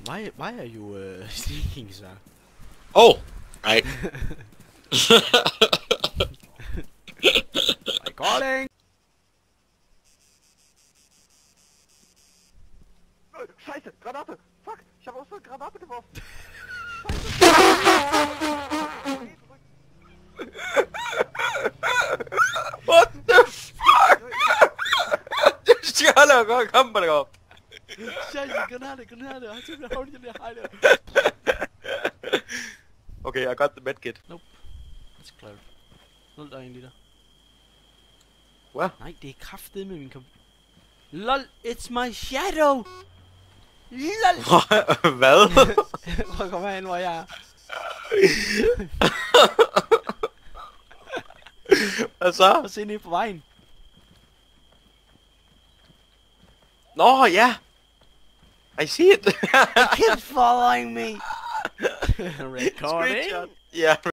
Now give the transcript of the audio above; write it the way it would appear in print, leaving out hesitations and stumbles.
Why are you sneaking, sir? Oh! Right. Recording! Scheiße, Granate! Fuck, ich habe aus der Granate geworfen! What the fuck? Skala, kom på det op. Scheiße, Granate! Hold your hide. Okay, I got the medkit. Nope. It's closed. Lol, der er en liter. Hvad? Nej, det er kraftet med min LOL, it's my shadow! LOL! Hvad? Prøv at komme herhen, hvor jeg er. Hvad så? Og se ned på vejen. Nå, ja! I see it! He keeps following me! Recording? Screenshot. Ja.